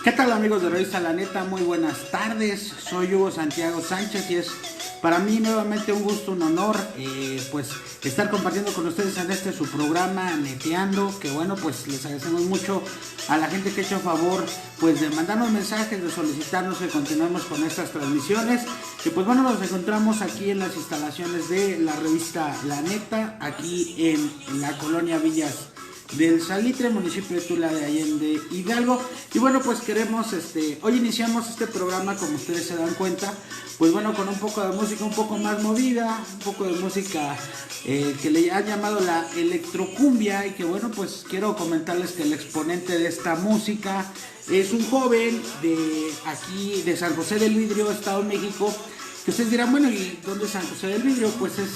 ¿Qué tal amigos de Revista La Neta? Muy buenas tardes, soy Hugo Santiago Sánchez y es para mí nuevamente un gusto, un honor pues estar compartiendo con ustedes en este su programa Neteando, que bueno, pues les agradecemos mucho a la gente que ha hecho favor pues de mandarnos mensajes, de solicitarnos que continuemos con estas transmisiones, y pues bueno, nos encontramos aquí en las instalaciones de la Revista La Neta, aquí en la colonia Villas del Salitre, municipio de Tula de Allende, Hidalgo. Y bueno, pues queremos, hoy iniciamos este programa, como ustedes se dan cuenta, pues bueno, con un poco de música un poco más movida, un poco de música que le han llamado la electrocumbia, y que bueno, pues quiero comentarles que el exponente de esta música es un joven de aquí, de San José del Vidrio, Estado de México. Que ustedes dirán, bueno, ¿y dónde es San José del Vidrio? Pues es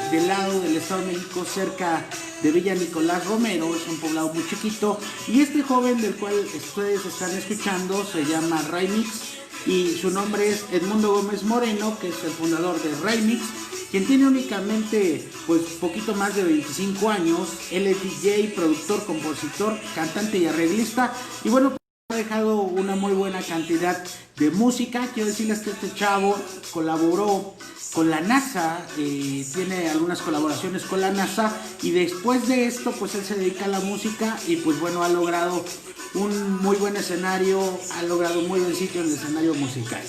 del lado del Estado de México, cerca de Villa Nicolás Romero, es un poblado muy chiquito. Y este joven del cual ustedes están escuchando se llama Raimix, y su nombre es Edmundo Gómez Moreno, que es el fundador de Raimix, quien tiene únicamente pues poquito más de 25 años. Él es DJ, productor, compositor, cantante y arreglista. Y bueno, ha dejado una muy buena cantidad de música. Quiero decirles que este chavo colaboró con la NASA, tiene algunas colaboraciones con la NASA, y después de esto pues él se dedica a la música y pues bueno, ha logrado un muy buen escenario, ha logrado un muy buen sitio en el escenario musical.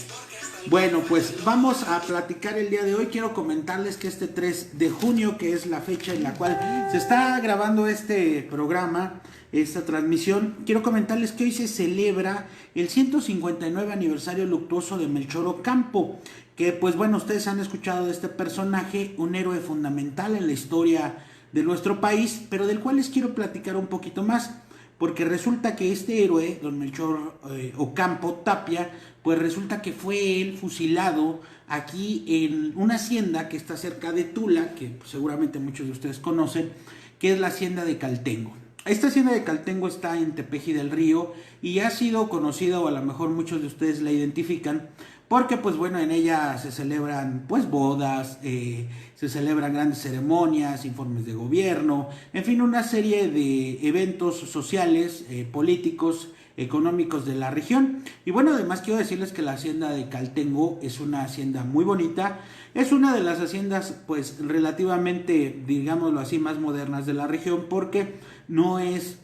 Bueno, pues vamos a platicar el día de hoy. Quiero comentarles que este 3 de junio, que es la fecha en la cual se está grabando este programa, esta transmisión, quiero comentarles que hoy se celebra el 159 aniversario luctuoso de Melchor Ocampo, que pues bueno, ustedes han escuchado de este personaje, un héroe fundamental en la historia de nuestro país, pero del cual les quiero platicar un poquito más. Porque resulta que este héroe, don Melchor Ocampo Tapia, pues resulta que fue él fusilado aquí en una hacienda que está cerca de Tula, que pues seguramente muchos de ustedes conocen, que es la hacienda de Caltengo. Esta hacienda de Caltengo está en Tepeji del Río y ha sido conocida, o a lo mejor muchos de ustedes la identifican, porque pues bueno, en ella se celebran pues bodas, se celebran grandes ceremonias, informes de gobierno, en fin, una serie de eventos sociales, políticos, económicos de la región. Y bueno, además quiero decirles que la hacienda de Caltengo es una hacienda muy bonita, es una de las haciendas pues relativamente, digámoslo así, más modernas de la región, porque no es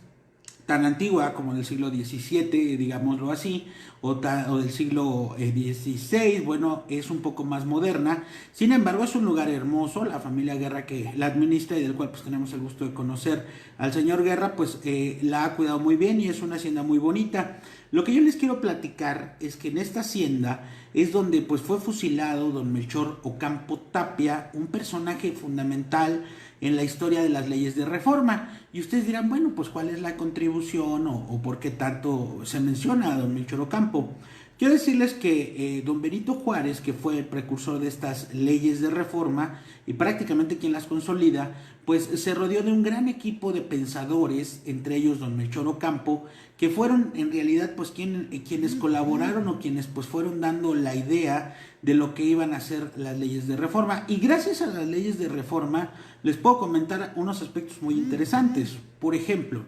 tan antigua como del siglo XVII, digámoslo así, o del siglo XVI. Bueno, es un poco más moderna. Sin embargo, es un lugar hermoso. La familia Guerra, que la administra y del cual pues tenemos el gusto de conocer al señor Guerra, pues la ha cuidado muy bien y es una hacienda muy bonita. Lo que yo les quiero platicar es que en esta hacienda es donde pues fue fusilado don Melchor Ocampo Tapia, un personaje fundamental en la historia de las leyes de reforma. Y ustedes dirán, bueno, pues ¿cuál es la contribución o por qué tanto se menciona a don Melchor Ocampo? Quiero decirles que don Benito Juárez, que fue el precursor de estas leyes de reforma y prácticamente quien las consolida, pues se rodeó de un gran equipo de pensadores, entre ellos don Melchor Ocampo, que fueron en realidad pues quienes colaboraron o quienes pues fueron dando la idea de lo que iban a ser las leyes de reforma. Y gracias a las leyes de reforma les puedo comentar unos aspectos muy interesantes. Por ejemplo,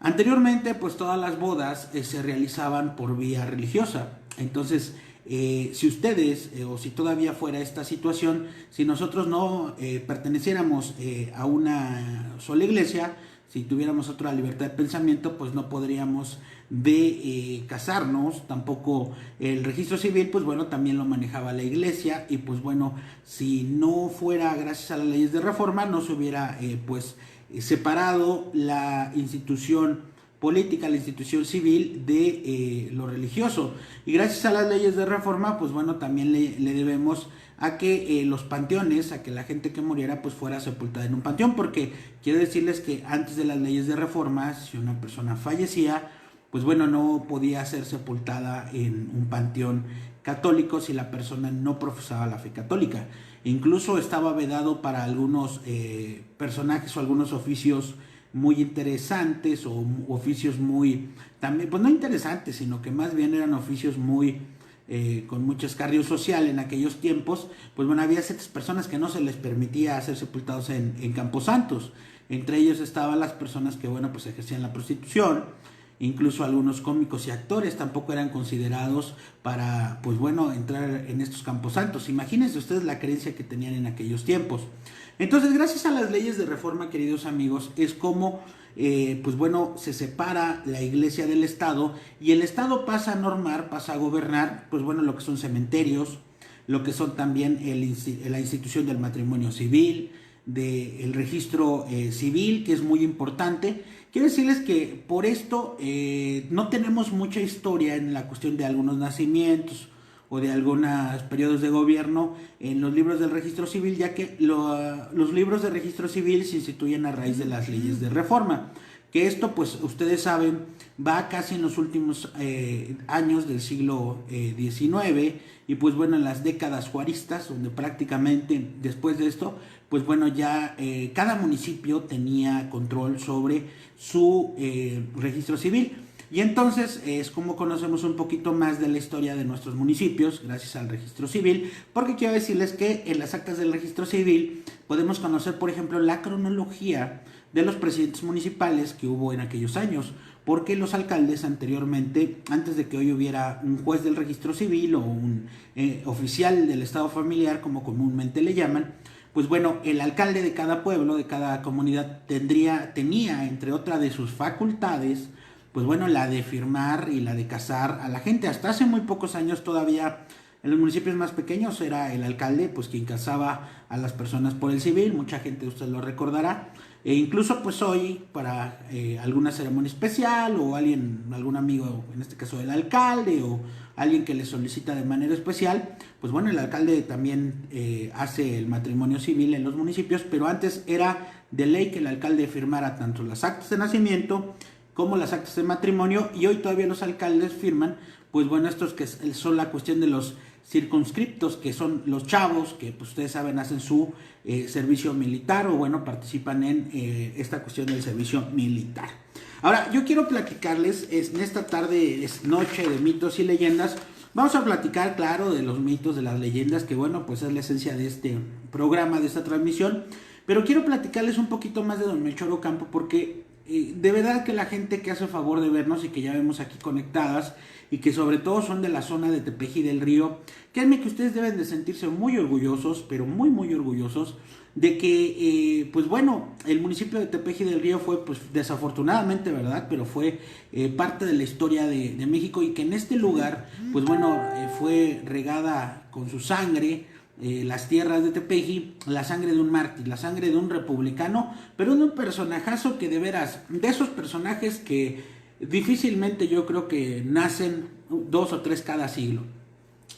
anteriormente pues todas las bodas se realizaban por vía religiosa. Entonces, si ustedes, o si todavía fuera esta situación, si nosotros no perteneciéramos a una sola iglesia, si tuviéramos otra libertad de pensamiento, pues no podríamos casarnos. Tampoco el registro civil, pues bueno, también lo manejaba la iglesia, y pues bueno, si no fuera gracias a las leyes de reforma, no se hubiera separado la institución política, la institución civil de lo religioso. Y gracias a las leyes de reforma, pues bueno, también le debemos a que los panteones, a que la gente que muriera pues fuera sepultada en un panteón, porque quiero decirles que antes de las leyes de reforma, si una persona fallecía, pues bueno, no podía ser sepultada en un panteón católico si la persona no profesaba la fe católica. Incluso estaba vedado para algunos personajes o algunos oficios muy interesantes, o oficios muy, también, pues no interesantes, sino que más bien eran oficios muy con mucho escarnio social en aquellos tiempos. Pues bueno, había ciertas personas que no se les permitía ser sepultados en camposantos. Entre ellos estaban las personas que, bueno, pues ejercían la prostitución, incluso algunos cómicos y actores tampoco eran considerados para, pues bueno, entrar en estos camposantos. Imagínense ustedes la creencia que tenían en aquellos tiempos. Entonces, gracias a las leyes de reforma, queridos amigos, es como, pues bueno, se separa la iglesia del Estado y el Estado pasa a normar, pasa a gobernar, pues bueno, lo que son cementerios, lo que son también la institución del matrimonio civil, del registro civil, que es muy importante. Quiero decirles que por esto no tenemos mucha historia en la cuestión de algunos nacimientos o de algunos periodos de gobierno en los libros del registro civil, ya que los libros de registro civil se instituyen a raíz de las leyes de reforma, que esto, pues ustedes saben, va casi en los últimos años del siglo XIX, y pues bueno, en las décadas juaristas, donde prácticamente después de esto, pues bueno, ya cada municipio tenía control sobre su registro civil. Y entonces es como conocemos un poquito más de la historia de nuestros municipios gracias al registro civil, porque quiero decirles que en las actas del registro civil podemos conocer, por ejemplo, la cronología de los presidentes municipales que hubo en aquellos años, porque los alcaldes anteriormente, antes de que hoy hubiera un juez del registro civil o un oficial del estado familiar, como comúnmente le llaman, pues bueno, el alcalde de cada pueblo, de cada comunidad, tenía, entre otras de sus facultades, pues bueno, la de firmar y la de casar a la gente. Hasta hace muy pocos años todavía en los municipios más pequeños era el alcalde pues quien casaba a las personas por el civil. Mucha gente usted lo recordará. E incluso pues hoy para alguna ceremonia especial o algún amigo, en este caso el alcalde, o alguien que le solicita de manera especial, pues bueno, el alcalde también hace el matrimonio civil en los municipios, pero antes era de ley que el alcalde firmara tanto las actas de nacimiento como las actas de matrimonio, y hoy todavía los alcaldes firman, pues bueno, estos que son la cuestión de los circunscriptos, que son los chavos que pues ustedes saben hacen su servicio militar o bueno, participan en esta cuestión del servicio militar. Ahora, yo quiero platicarles, en esta tarde, es noche de mitos y leyendas, vamos a platicar, claro, de los mitos, de las leyendas, que bueno, pues es la esencia de este programa, de esta transmisión, pero quiero platicarles un poquito más de don Melchor Ocampo, porque de verdad que la gente que hace favor de vernos y que ya vemos aquí conectadas y que sobre todo son de la zona de Tepeji del Río, créanme que ustedes deben de sentirse muy orgullosos, pero muy muy orgullosos de que pues bueno, el municipio de Tepeji del Río fue pues desafortunadamente, verdad, pero fue parte de la historia de México, y que en este lugar pues bueno fue regada con su sangre las tierras de Tepeji, la sangre de un mártir, la sangre de un republicano, pero de un personajazo que de veras, de esos personajes que difícilmente yo creo que nacen 2 o 3 cada siglo,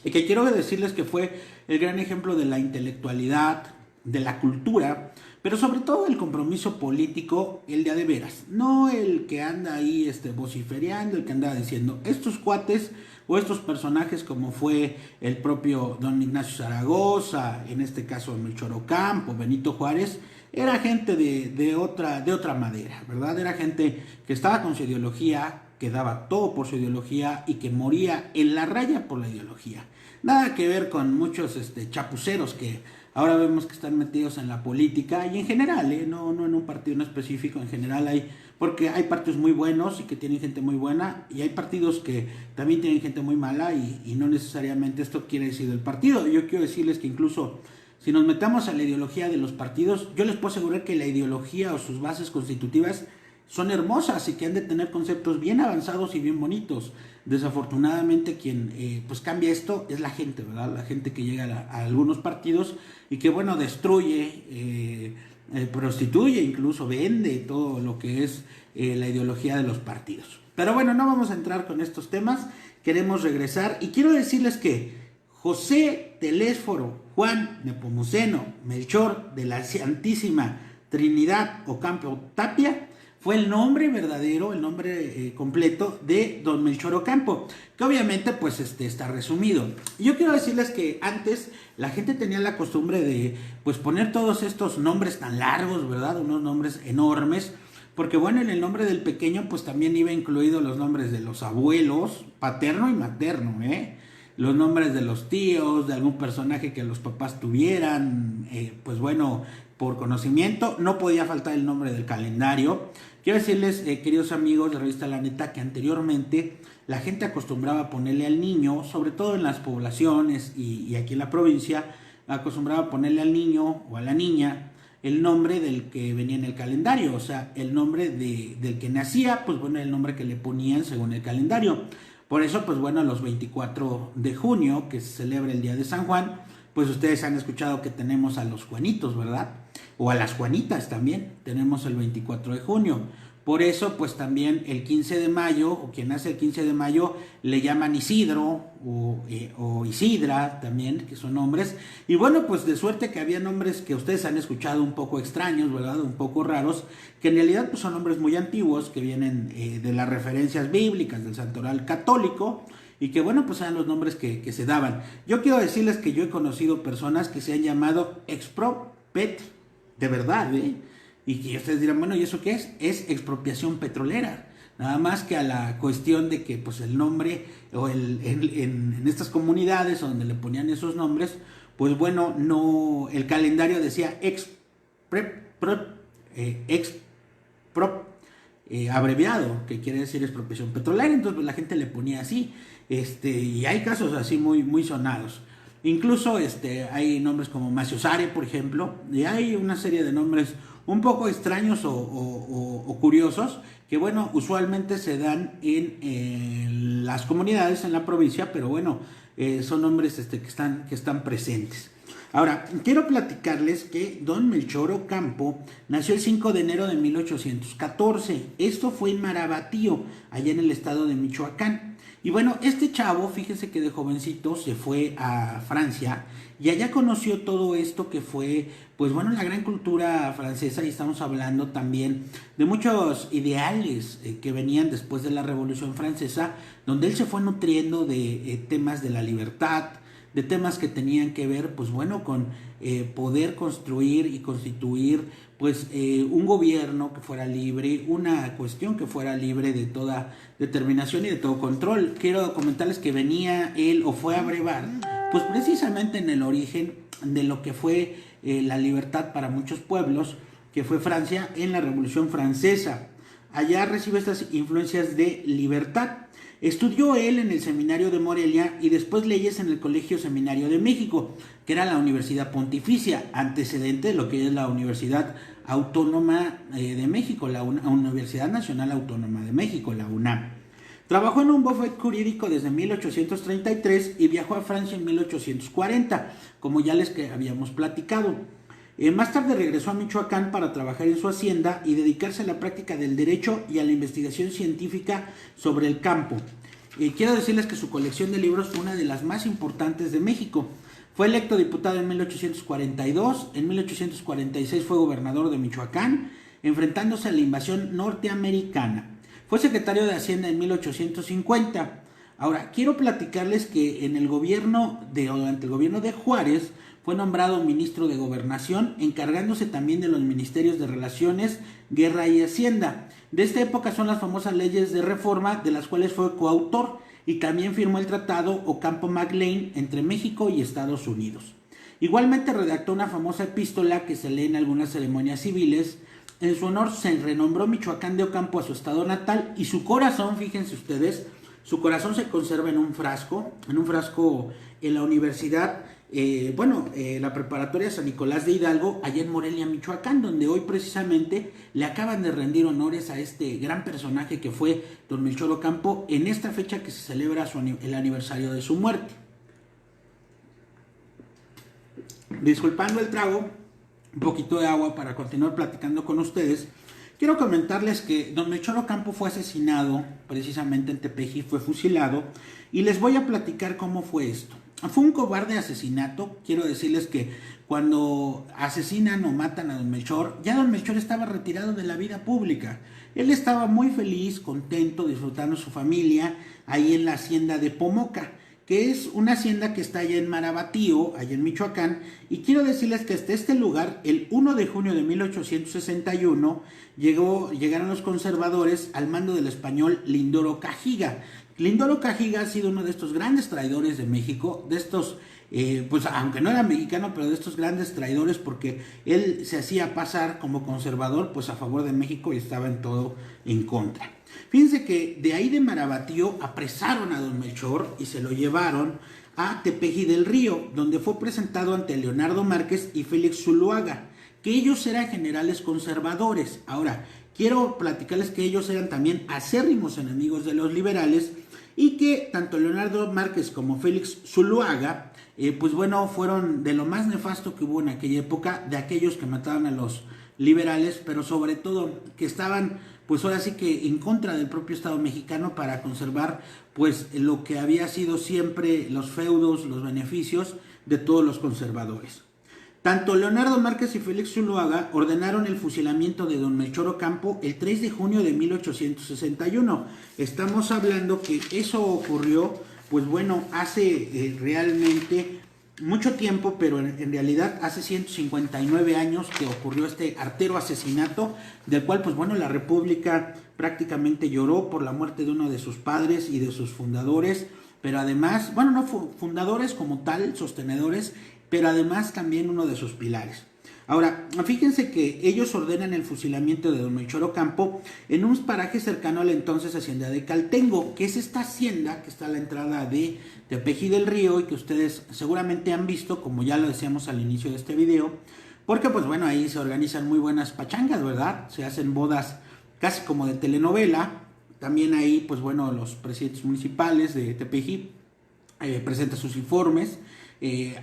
y que quiero decirles que fue el gran ejemplo de la intelectualidad, de la cultura, pero sobre todo el compromiso político, el de veras, no el que anda ahí vociferando, el que anda diciendo estos cuates o estos personajes como fue el propio don Ignacio Zaragoza, en este caso Melchor Ocampo, Benito Juárez. Era gente de otra madera, ¿verdad? Era gente que estaba con su ideología, que daba todo por su ideología y que moría en la raya por la ideología. Nada que ver con muchos chapuceros que ahora vemos que están metidos en la política y en general, no en un partido en específico, en general porque hay partidos muy buenos y que tienen gente muy buena, y hay partidos que también tienen gente muy mala, y no necesariamente esto quiere decir del partido. Yo quiero decirles que incluso si nos metamos a la ideología de los partidos, yo les puedo asegurar que la ideología o sus bases constitutivas son hermosas y que han de tener conceptos bien avanzados y bien bonitos. Desafortunadamente quien pues cambia esto es la gente, ¿verdad? La gente que llega a algunos partidos y que bueno, destruye, prostituye, incluso vende todo lo que es la ideología de los partidos. Pero bueno, no vamos a entrar con estos temas, queremos regresar y quiero decirles que José Telésforo Juan Nepomuceno Melchor de la Santísima Trinidad Ocampo Tapia fue el nombre verdadero, el nombre completo de don Melchor Ocampo, que obviamente pues está resumido. Yo quiero decirles que antes la gente tenía la costumbre de pues poner todos estos nombres tan largos, ¿verdad? Unos nombres enormes, porque bueno, en el nombre del pequeño pues también iba incluido los nombres de los abuelos, paterno y materno, los nombres de los tíos, de algún personaje que los papás tuvieran, pues bueno, por conocimiento. No podía faltar el nombre del calendario, Quiero decirles, queridos amigos de Revista La Neta, que anteriormente la gente acostumbraba a ponerle al niño, sobre todo en las poblaciones y aquí en la provincia, acostumbraba a ponerle al niño o a la niña el nombre del que venía en el calendario, o sea, el nombre del que nacía, pues bueno, el nombre que le ponían según el calendario. Por eso, pues bueno, los 24 de junio, que se celebra el Día de San Juan, pues ustedes han escuchado que tenemos a los Juanitos, ¿verdad? O a las Juanitas también, tenemos el 24 de junio. Por eso, pues también el 15 de mayo, o quien nace el 15 de mayo, le llaman Isidro o Isidra también, que son nombres. Y bueno, pues de suerte que había nombres que ustedes han escuchado un poco extraños, ¿verdad? Un poco raros, que en realidad pues son nombres muy antiguos, que vienen de las referencias bíblicas del santoral católico, y que bueno, pues eran los nombres que se daban. Yo quiero decirles que yo he conocido personas que se han llamado Expropet, de verdad, ¿eh? Y que ustedes dirán, bueno, ¿y eso qué es? Es expropiación petrolera. Nada más que a la cuestión de que pues el nombre, o en estas comunidades donde le ponían esos nombres, pues bueno, no, el calendario decía abreviado, que quiere decir expropiación petrolera, entonces pues, la gente le ponía así, y hay casos así muy, muy sonados. Incluso hay nombres como Maciosare, por ejemplo, y hay una serie de nombres un poco extraños o curiosos que, bueno, usualmente se dan en las comunidades, en la provincia, pero bueno, son nombres que están presentes. Ahora, quiero platicarles que don Melchor Ocampo nació el 5 de enero de 1814. Esto fue en Marabatío, allá en el estado de Michoacán. Y bueno, este chavo, fíjense que de jovencito se fue a Francia y allá conoció todo esto que fue, pues bueno, la gran cultura francesa, y estamos hablando también de muchos ideales que venían después de la Revolución Francesa, donde él se fue nutriendo de temas de la libertad, de temas que tenían que ver, pues bueno, con poder construir y constituir pues un gobierno que fuera libre, una cuestión que fuera libre de toda determinación y de todo control. Quiero comentarles que venía él, o fue a brevar, pues precisamente en el origen de lo que fue la libertad para muchos pueblos, que fue Francia en la Revolución Francesa. Allá recibe estas influencias de libertad. Estudió él en el Seminario de Morelia y después leyes en el Colegio Seminario de México, que era la Universidad Pontificia, antecedente de lo que es la Universidad Autónoma de México, la Universidad Nacional Autónoma de México, la UNAM. Trabajó en un bufete jurídico desde 1833 y viajó a Francia en 1840, como ya les habíamos platicado. Más tarde regresó a Michoacán para trabajar en su hacienda y dedicarse a la práctica del derecho y a la investigación científica sobre el campo. Quiero decirles que su colección de libros fue una de las más importantes de México. Fue electo diputado en 1842, en 1846 fue gobernador de Michoacán, enfrentándose a la invasión norteamericana. Fue secretario de Hacienda en 1850. Ahora, quiero platicarles que durante el gobierno de Juárez, fue nombrado ministro de Gobernación, encargándose también de los ministerios de Relaciones, Guerra y Hacienda. De esta época son las famosas leyes de reforma, de las cuales fue coautor, y también firmó el tratado Ocampo-Maclean entre México y Estados Unidos. Igualmente redactó una famosa epístola que se lee en algunas ceremonias civiles. En su honor se renombró Michoacán de Ocampo a su estado natal, y su corazón, fíjense ustedes, su corazón se conserva en un frasco en la universidad, la preparatoria San Nicolás de Hidalgo, allá en Morelia, Michoacán, donde hoy precisamente le acaban de rendir honores a este gran personaje que fue don Melchor Ocampo, en esta fecha que se celebra el aniversario de su muerte. Disculpando el trago, un poquito de agua para continuar platicando con ustedes. Quiero comentarles que don Melchor Ocampo fue asesinado precisamente en Tepeji, fue fusilado, y les voy a platicar cómo fue esto. Fue un cobarde asesinato. Quiero decirles que cuando asesinan o matan a don Melchor, ya don Melchor estaba retirado de la vida pública. Él estaba muy feliz, contento, disfrutando su familia ahí en la hacienda de Pomoca, que es una hacienda que está allá en Marabatío, allá en Michoacán, y quiero decirles que hasta este lugar, el 1 de junio de 1861, llegaron los conservadores al mando del español Lindoro Cajiga. Lindoro Cajiga ha sido uno de estos grandes traidores de México, de estos pues aunque no era mexicano, pero de estos grandes traidores, porque él se hacía pasar como conservador, pues a favor de México y estaba en todo en contra. Fíjense que de ahí de Marabatío apresaron a don Melchor y se lo llevaron a Tepeji del Río, donde fue presentado ante Leonardo Márquez y Félix Zuloaga, que ellos eran generales conservadores. Ahora, quiero platicarles que ellos eran también acérrimos enemigos de los liberales y que tanto Leonardo Márquez como Félix Zuloaga, pues bueno, fueron de lo más nefasto que hubo en aquella época, de aquellos que mataban a los liberales, pero sobre todo que estaban, pues ahora sí que en contra del propio Estado mexicano para conservar, pues lo que había sido siempre los feudos, los beneficios de todos los conservadores. Tanto Leonardo Márquez y Félix Zuloaga ordenaron el fusilamiento de don Melchor Ocampo el 3 de junio de 1861. Estamos hablando que eso ocurrió, pues bueno, hace realmente mucho tiempo, pero en realidad hace 159 años que ocurrió este artero asesinato, del cual pues bueno, la República prácticamente lloró por la muerte de uno de sus padres y de sus fundadores, pero además, bueno, no fundadores como tal, sostenedores, pero además también uno de sus pilares. Ahora, fíjense que ellos ordenan el fusilamiento de don Melchor Ocampo en un paraje cercano a la entonces hacienda de Caltengo, que es esta hacienda que está a la entrada de Tepeji del Río y que ustedes seguramente han visto, como ya lo decíamos al inicio de este video, porque pues bueno, ahí se organizan muy buenas pachangas, ¿verdad? Se hacen bodas casi como de telenovela. También ahí, pues bueno, los presidentes municipales de Tepeji presentan sus informes.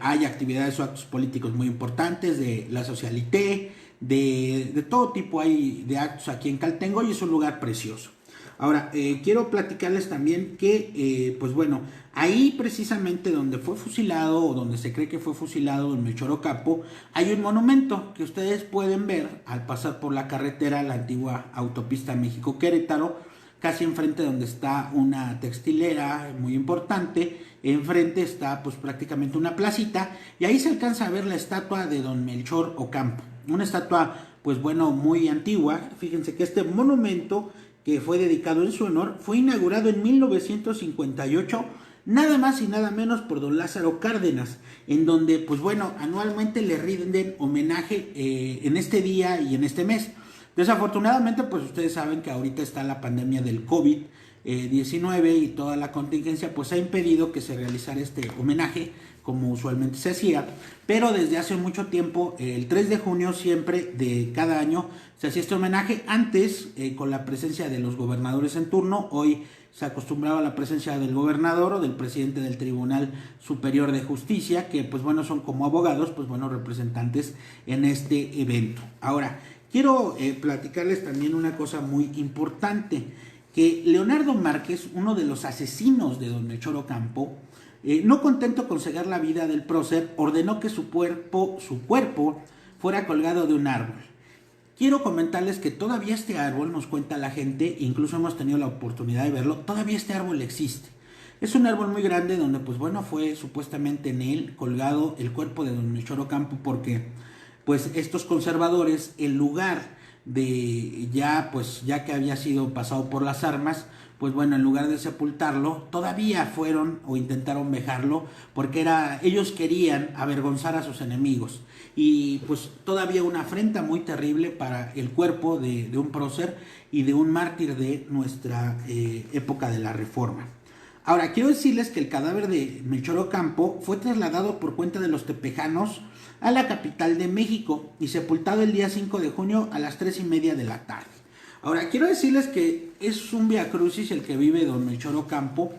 Hay actividades o actos políticos muy importantes de la socialité, de todo tipo hay de actos aquí en Caltengo y es un lugar precioso. Ahora, quiero platicarles también que, pues bueno, ahí precisamente donde fue fusilado o donde se cree que fue fusilado don Melchor Ocampo, hay un monumento que ustedes pueden ver al pasar por la carretera, la antigua autopista México-Querétaro, casi enfrente donde está una textilera muy importante. Enfrente está pues prácticamente una placita y ahí se alcanza a ver la estatua de don Melchor Ocampo, una estatua pues bueno muy antigua. Fíjense que este monumento que fue dedicado en su honor fue inaugurado en 1958 nada más y nada menos por don Lázaro Cárdenas, en donde pues bueno anualmente le rinden homenaje en este día y en este mes. Desafortunadamente, pues ustedes saben que ahorita está la pandemia del COVID-19 y toda la contingencia pues ha impedido que se realizara este homenaje como usualmente se hacía, pero desde hace mucho tiempo, el 3 de junio siempre de cada año se hacía este homenaje, antes con la presencia de los gobernadores en turno. Hoy se acostumbraba a la presencia del gobernador o del presidente del Tribunal Superior de Justicia, que pues bueno son como abogados, pues bueno representantes en este evento. Ahora, quiero platicarles también una cosa muy importante, que Leonardo Márquez, uno de los asesinos de don Melchor Ocampo, no contento con cegar la vida del prócer, ordenó que su cuerpo fuera colgado de un árbol. Quiero comentarles que todavía este árbol, nos cuenta la gente, incluso hemos tenido la oportunidad de verlo, todavía este árbol existe. Es un árbol muy grande donde pues bueno fue supuestamente en él colgado el cuerpo de don Melchor Ocampo, porque pues estos conservadores, en lugar de ya que había sido pasado por las armas, pues bueno, en lugar de sepultarlo, todavía fueron o intentaron vejarlo, porque ellos querían avergonzar a sus enemigos. Y pues todavía una afrenta muy terrible para el cuerpo de un prócer y de un mártir de nuestra época de la Reforma. Ahora, quiero decirles que el cadáver de Melchor Ocampo fue trasladado por cuenta de los tepejanos a la capital de México y sepultado el día 5 de junio a las 3:30 de la tarde. Ahora, quiero decirles que es un viacrucis el que vive don Melchor Ocampo,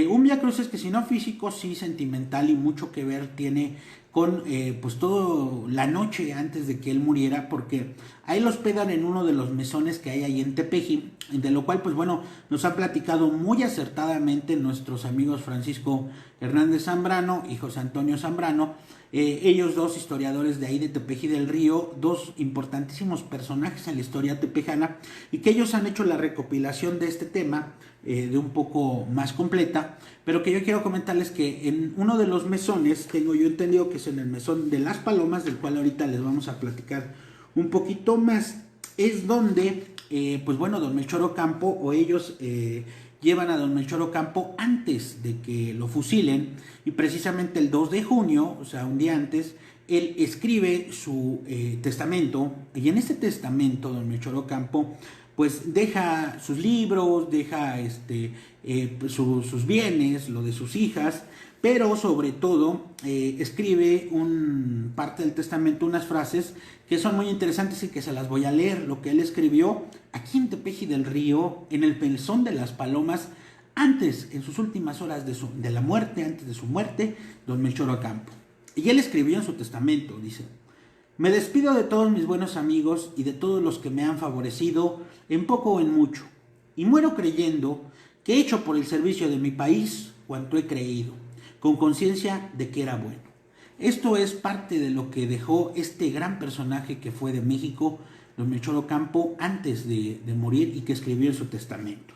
un viacrucis que si no físico, sí sentimental y mucho que ver tiene con pues todo la noche antes de que él muriera, porque ahí lo hospedan en uno de los mesones que hay ahí en Tepeji, de lo cual pues bueno, nos han platicado muy acertadamente nuestros amigos Francisco Hernández Zambrano y José Antonio Zambrano, ellos dos historiadores de ahí de Tepeji del Río, dos importantísimos personajes en la historia tepejana, y que ellos han hecho la recopilación de este tema de un poco más completa, pero que yo quiero comentarles que en uno de los mesones, tengo yo entendido que es en el mesón de Las Palomas, del cual ahorita les vamos a platicar un poquito más, es donde pues bueno, don Melchor Ocampo o ellos llevan a don Melchor Ocampo antes de que lo fusilen, y precisamente el 2 de junio, o sea, un día antes, él escribe su testamento, y en este testamento don Melchor Ocampo pues deja sus libros, deja sus bienes, lo de sus hijas, pero sobre todo escribe parte del testamento, unas frases que son muy interesantes y que se las voy a leer. Lo que él escribió aquí en Tepeji del Río, en el Pelzón de las Palomas, antes, en sus últimas horas de la muerte, antes de su muerte, don Melchor Ocampo. Y él escribió en su testamento, dice: me despido de todos mis buenos amigos y de todos los que me han favorecido en poco o en mucho, y muero creyendo que he hecho por el servicio de mi país cuanto he creído, con conciencia de que era bueno. Esto es parte de lo que dejó este gran personaje que fue de México, don Melchor Ocampo, antes de morir, y que escribió en su testamento.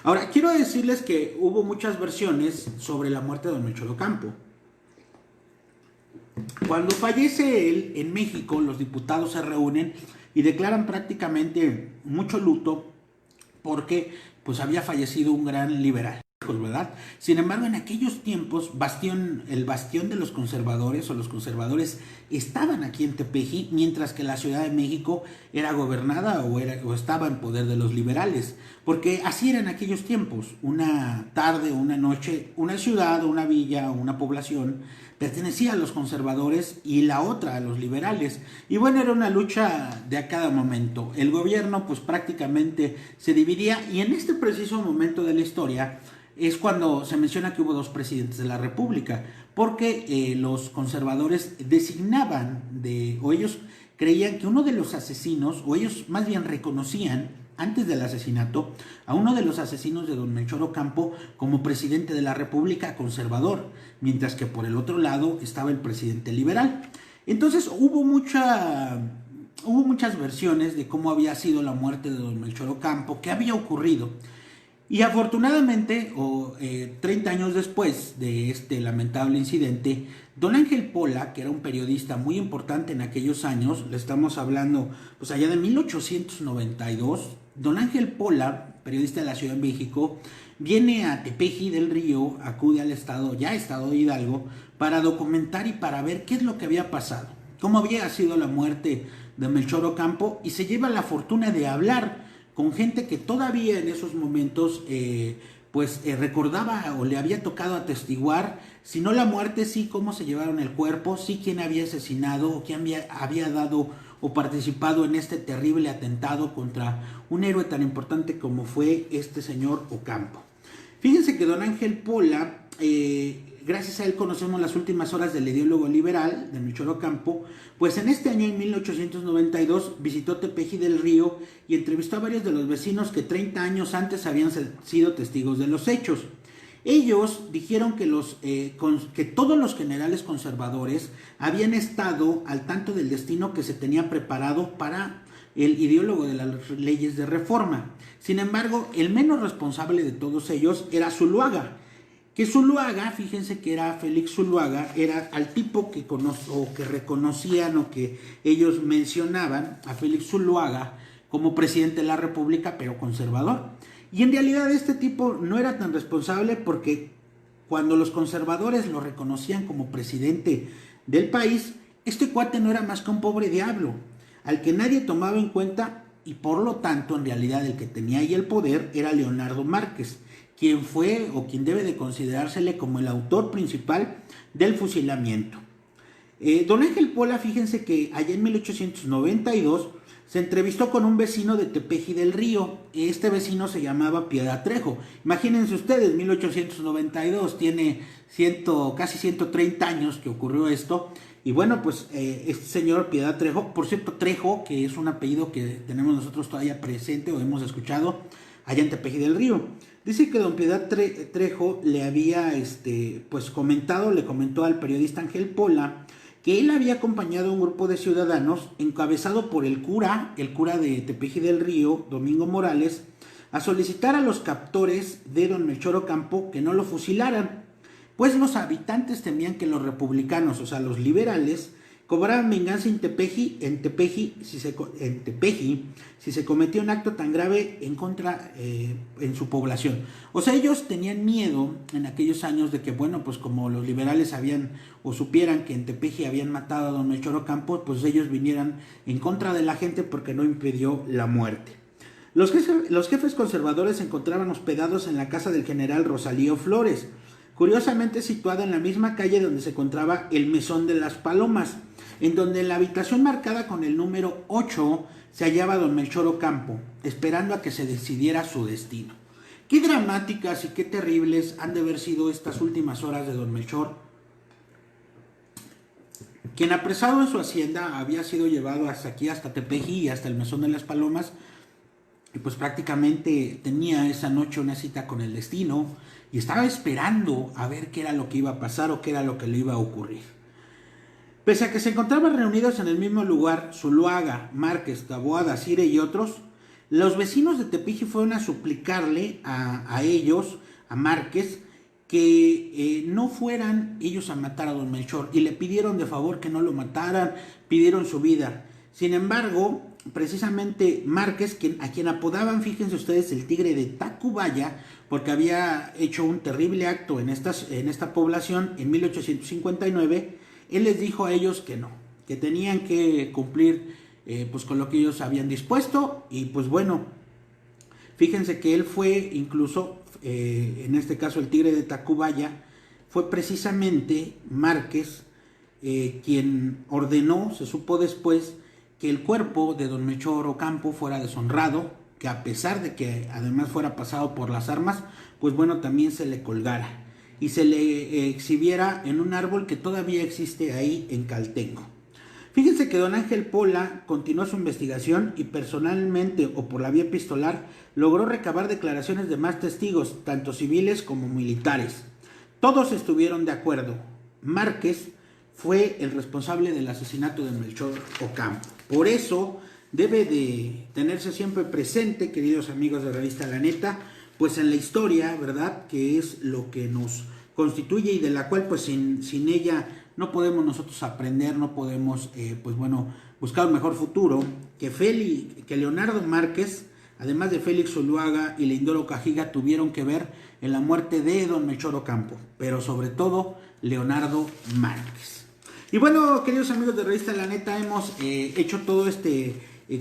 Ahora, quiero decirles que hubo muchas versiones sobre la muerte de don Melchor Ocampo. Cuando fallece él en México, los diputados se reúnen y declaran prácticamente mucho luto porque pues había fallecido un gran liberal, ¿verdad? Sin embargo, en aquellos tiempos, el bastión de los conservadores, o los conservadores, estaban aquí en Tepeji, mientras que la Ciudad de México era gobernada o estaba en poder de los liberales, porque así era en aquellos tiempos. Una tarde o una noche, una ciudad o una villa o una población pertenecía a los conservadores y la otra a los liberales. Y bueno, era una lucha de a cada momento. El gobierno pues prácticamente se dividía, y en este preciso momento de la historia es cuando se menciona que hubo dos presidentes de la República, porque los conservadores designaban o ellos creían que uno de los asesinos, o ellos más bien reconocían antes del asesinato a uno de los asesinos de don Melchor Ocampo como presidente de la República conservador, mientras que por el otro lado estaba el presidente liberal. Entonces hubo muchas versiones de cómo había sido la muerte de don Melchor Ocampo, qué había ocurrido. Y afortunadamente, 30 años después de este lamentable incidente, don Ángel Pola, que era un periodista muy importante en aquellos años, le estamos hablando pues allá de 1892, don Ángel Pola, periodista de la Ciudad de México, viene a Tepeji del Río, acude al estado de Hidalgo, para documentar y para ver qué es lo que había pasado, cómo había sido la muerte de Melchor Ocampo, y se lleva la fortuna de hablar con gente que todavía en esos momentos recordaba o le había tocado atestiguar, si no la muerte, sí cómo se llevaron el cuerpo, sí quién había asesinado o quién había dado o participado en este terrible atentado contra un héroe tan importante como fue este señor Ocampo. Fíjense que don Ángel Pola, gracias a él conocemos las últimas horas del ideólogo liberal de Melchor Ocampo, pues en este año, en 1892, visitó Tepeji del Río y entrevistó a varios de los vecinos que 30 años antes habían sido testigos de los hechos. Ellos dijeron que todos los generales conservadores habían estado al tanto del destino que se tenía preparado para el ideólogo de las leyes de reforma. Sin embargo, el menos responsable de todos ellos era Zuluaga. Que Zuluaga, fíjense que era Félix Zuluaga, era al tipo que reconocían o que ellos mencionaban a Félix Zuluaga como presidente de la República, pero conservador. Y en realidad este tipo no era tan responsable, porque cuando los conservadores lo reconocían como presidente del país, este cuate no era más que un pobre diablo, al que nadie tomaba en cuenta, y por lo tanto en realidad el que tenía ahí el poder era Leonardo Márquez, quien fue o quien debe de considerársele como el autor principal del fusilamiento. Don Ángel Pola, fíjense que allá en 1892 se entrevistó con un vecino de Tepeji del Río. Este vecino se llamaba Piedad Trejo. Imagínense ustedes, 1892, tiene casi 130 años que ocurrió esto. Y bueno, pues este señor Piedad Trejo, por cierto, Trejo, que es un apellido que tenemos nosotros todavía presente o hemos escuchado allá en Tepeji del Río. Dice que don Piedad Trejo le había le comentó al periodista Ángel Pola que él había acompañado a un grupo de ciudadanos encabezado por el cura de Tepeji del Río, Domingo Morales, a solicitar a los captores de don Melchor Ocampo que no lo fusilaran, pues los habitantes temían que los republicanos, o sea los liberales, cobraban venganza en Tepeji si se cometía un acto tan grave en contra en su población. O sea, ellos tenían miedo en aquellos años de que, bueno, pues como los liberales sabían o supieran que en Tepeji habían matado a don Melchor Ocampo, pues ellos vinieran en contra de la gente porque no impidió la muerte. Los jefes conservadores se encontraban hospedados en la casa del general Rosalío Flores, curiosamente situada en la misma calle donde se encontraba el Mesón de las Palomas, en donde en la habitación marcada con el número 8 se hallaba don Melchor Ocampo, esperando a que se decidiera su destino. Qué dramáticas y qué terribles han de haber sido estas últimas horas de don Melchor, quien apresado en su hacienda había sido llevado hasta aquí, hasta Tepeji y hasta el Mesón de las Palomas, y pues prácticamente tenía esa noche una cita con el destino y estaba esperando a ver qué era lo que iba a pasar o qué era lo que le iba a ocurrir. Pese a que se encontraban reunidos en el mismo lugar Zuluaga, Márquez, Taboada, Cire y otros, los vecinos de Tepeji fueron a suplicarle a ellos, a Márquez, que no fueran ellos a matar a don Melchor, y le pidieron de favor que no lo mataran, pidieron su vida. Sin embargo, precisamente Márquez, a quien apodaban, fíjense ustedes, el Tigre de Tacubaya, porque había hecho un terrible acto en esta población en 1859, él les dijo a ellos que no, que tenían que cumplir pues con lo que ellos habían dispuesto. Y pues bueno, fíjense que él fue incluso, en este caso el Tigre de Tacubaya, fue precisamente Márquez quien ordenó, se supo después, que el cuerpo de don Melchor Ocampo fuera deshonrado, que a pesar de que además fuera pasado por las armas, pues bueno, también se le colgara y se le exhibiera en un árbol que todavía existe ahí en Caltengo. Fíjense que don Ángel Pola continuó su investigación y personalmente o por la vía epistolar logró recabar declaraciones de más testigos, tanto civiles como militares. Todos estuvieron de acuerdo. Márquez fue el responsable del asesinato de Melchor Ocampo. Por eso debe de tenerse siempre presente, queridos amigos de Revista La Neta, pues en la historia, ¿verdad?, que es lo que nos constituye y de la cual pues sin ella no podemos nosotros aprender, no podemos pues bueno, buscar un mejor futuro, que Leonardo Márquez, además de Félix Zuluaga y Lindoro Cajiga, tuvieron que ver en la muerte de don Melchor Ocampo, pero sobre todo Leonardo Márquez. Y bueno, queridos amigos de Revista La Neta, hemos hecho todo este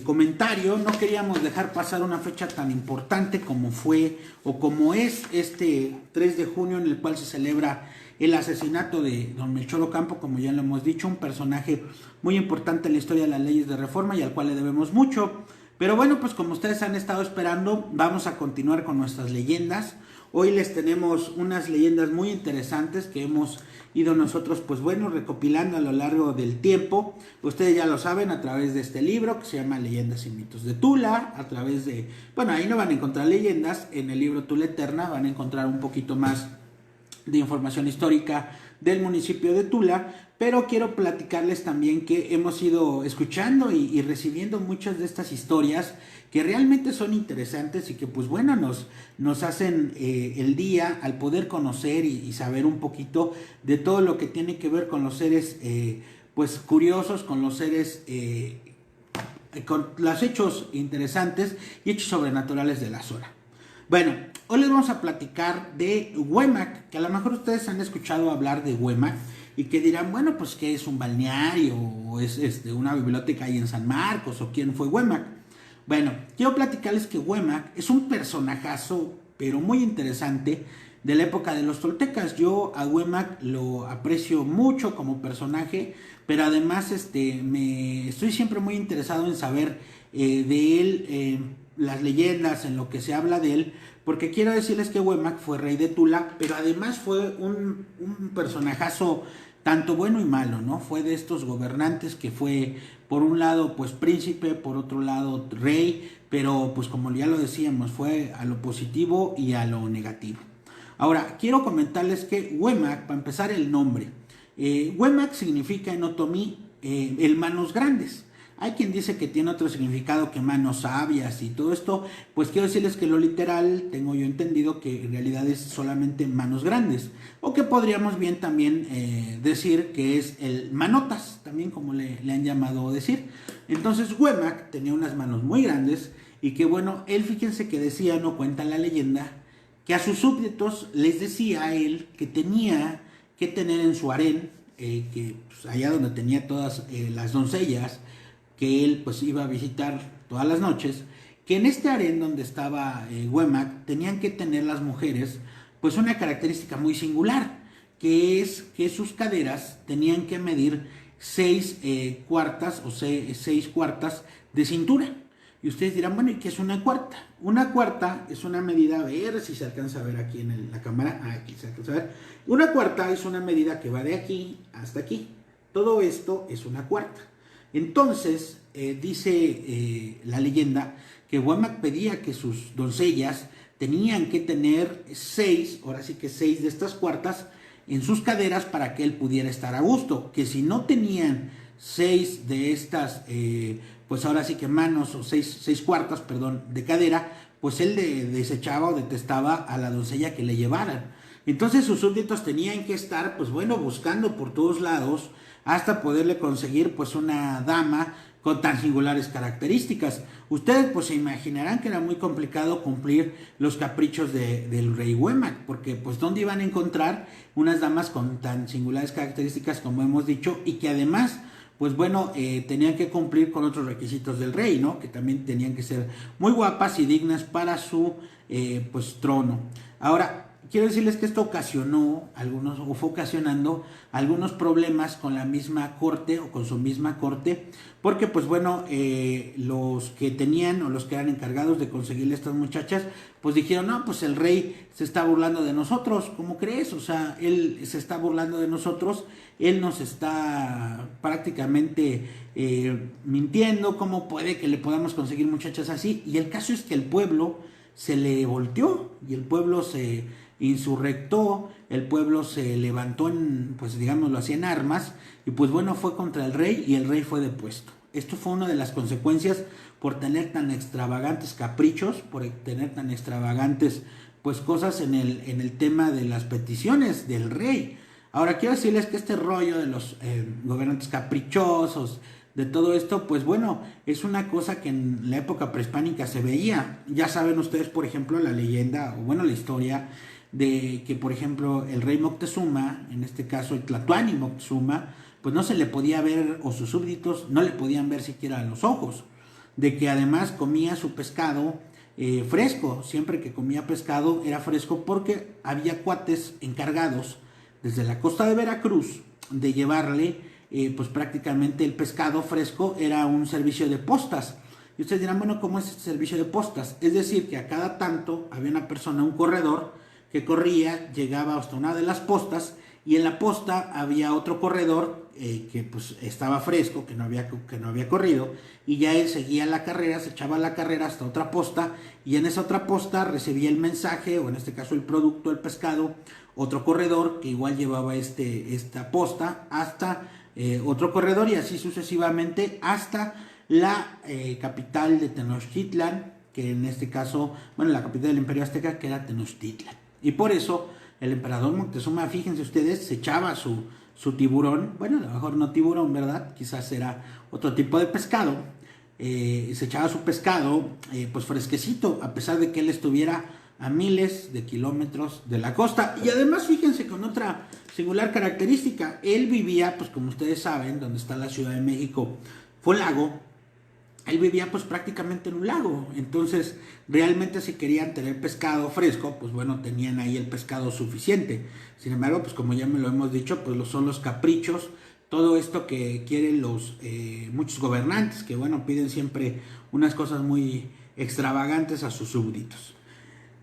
comentario. No queríamos dejar pasar una fecha tan importante como fue o como es este 3 de junio, en el cual se celebra el asesinato de don Melchor Ocampo, como ya lo hemos dicho, un personaje muy importante en la historia de las leyes de reforma y al cual le debemos mucho. Pero bueno, pues como ustedes han estado esperando, vamos a continuar con nuestras leyendas. Hoy les tenemos unas leyendas muy interesantes que hemos ido nosotros, pues bueno, recopilando a lo largo del tiempo. Ustedes ya lo saben, a través de este libro que se llama Leyendas y Mitos de Tula, a través de, bueno, ahí no van a encontrar leyendas, en el libro Tula Eterna van a encontrar un poquito más de información histórica del municipio de Tula, pero quiero platicarles también que hemos ido escuchando y recibiendo muchas de estas historias que realmente son interesantes y que pues bueno nos hacen el día al poder conocer y saber un poquito de todo lo que tiene que ver con los seres pues curiosos, con los seres con los hechos interesantes y hechos sobrenaturales de la zona. Bueno, hoy les vamos a platicar de Huemac, que a lo mejor ustedes han escuchado hablar de Huemac y que dirán, bueno, pues que es un balneario o es una biblioteca ahí en San Marcos o quién fue Huemac. Bueno, quiero platicarles que Huemac es un personajazo, pero muy interesante, de la época de los toltecas. Yo a Huemac lo aprecio mucho como personaje, pero además estoy siempre muy interesado en saber de él, las leyendas, en lo que se habla de él, porque quiero decirles que Huemac fue rey de Tula, pero además fue un personajazo tanto bueno y malo, ¿no? Fue de estos gobernantes que fue, por un lado, pues príncipe, por otro lado, rey, pero pues como ya lo decíamos, fue a lo positivo y a lo negativo. Ahora, quiero comentarles que Huemac, para empezar el nombre, Huemac significa en otomí el manos grandes. Hay quien dice que tiene otro significado, que manos sabias y todo esto. Pues quiero decirles que lo literal, tengo yo entendido que en realidad es solamente manos grandes. O que podríamos bien también decir que es el manotas, también como le han llamado decir. Entonces Huemac tenía unas manos muy grandes y que bueno, él fíjense que decía, no cuenta la leyenda, que a sus súbditos les decía a él que tenía que tener en su harén, que pues, allá donde tenía todas las doncellas, que él pues iba a visitar todas las noches, que en este harén donde estaba Huemac tenían que tener las mujeres pues una característica muy singular, que es que sus caderas tenían que medir 6 cuartas o 6 cuartas de cintura. Y ustedes dirán, bueno, ¿y qué es una cuarta? Una cuarta es una medida, a ver si se alcanza a ver aquí en la cámara, aquí se alcanza a ver. Una cuarta es una medida que va de aquí hasta aquí. Todo esto es una cuarta. Entonces, dice la leyenda que Huemac pedía que sus doncellas tenían que tener 6, ahora sí que 6 de estas cuartas en sus caderas para que él pudiera estar a gusto. Que si no tenían 6 de estas pues ahora sí que manos o 6 cuartas, perdón, de cadera, pues él desechaba o detestaba a la doncella que le llevaran. Entonces sus súbditos tenían que estar, pues bueno, buscando por todos lados hasta poderle conseguir pues una dama con tan singulares características. Ustedes pues se imaginarán que era muy complicado cumplir los caprichos del rey Huemac, porque pues dónde iban a encontrar unas damas con tan singulares características como hemos dicho, y que además pues bueno, tenían que cumplir con otros requisitos del rey, ¿no? Que también tenían que ser muy guapas y dignas para su, pues, trono. Ahora, quiero decirles que esto ocasionó algunos, o fue ocasionando algunos problemas con la misma corte o con su misma corte, porque pues bueno, los que tenían o los que eran encargados de conseguirle a estas muchachas, pues dijeron, no, pues el rey se está burlando de nosotros, ¿cómo crees? O sea, él se está burlando de nosotros, él nos está prácticamente mintiendo, ¿cómo puede que le podamos conseguir muchachas así? Y el caso es que el pueblo se le volteó y el pueblo se insurrectó, el pueblo se levantó en, pues digámoslo así, en armas, y pues bueno, fue contra el rey y el rey fue depuesto. Esto fue una de las consecuencias por tener tan extravagantes caprichos, por tener tan extravagantes pues cosas en el tema de las peticiones del rey. Ahora quiero decirles que este rollo de los gobernantes caprichosos, de todo esto, pues bueno, es una cosa que en la época prehispánica se veía. Ya saben ustedes, por ejemplo, la leyenda, o bueno, la historia de que, por ejemplo, el rey Moctezuma, en este caso el Tlatoani Moctezuma, pues no se le podía ver, o sus súbditos no le podían ver siquiera a los ojos. De que además comía su pescado fresco, siempre que comía pescado era fresco porque había cuates encargados desde la costa de Veracruz de llevarle pues prácticamente el pescado fresco. Era un servicio de postas. Y ustedes dirán, bueno, ¿cómo es este servicio de postas? Es decir, que a cada tanto había una persona, un corredor, que corría, llegaba hasta una de las postas, y en la posta había otro corredor que pues estaba fresco, que no había corrido, y ya él seguía la carrera, se echaba la carrera hasta otra posta, y en esa otra posta recibía el mensaje, o en este caso el producto, el pescado, otro corredor que igual llevaba esta posta hasta otro corredor, y así sucesivamente hasta la capital de Tenochtitlan, que en este caso, bueno, la capital del Imperio Azteca, que era Tenochtitlan. Y por eso el emperador Moctezuma, fíjense ustedes, se echaba su tiburón, bueno, a lo mejor no tiburón, ¿verdad? Quizás era otro tipo de pescado, se echaba su pescado pues fresquecito, a pesar de que él estuviera a miles de kilómetros de la costa. Y además fíjense con otra singular característica, él vivía, pues como ustedes saben, donde está la Ciudad de México, fue un lago. Él vivía pues prácticamente en un lago, entonces realmente si querían tener pescado fresco, pues bueno, tenían ahí el pescado suficiente. Sin embargo, pues como ya me lo hemos dicho, pues son los caprichos, todo esto que quieren los muchos gobernantes, que bueno, piden siempre unas cosas muy extravagantes a sus súbditos.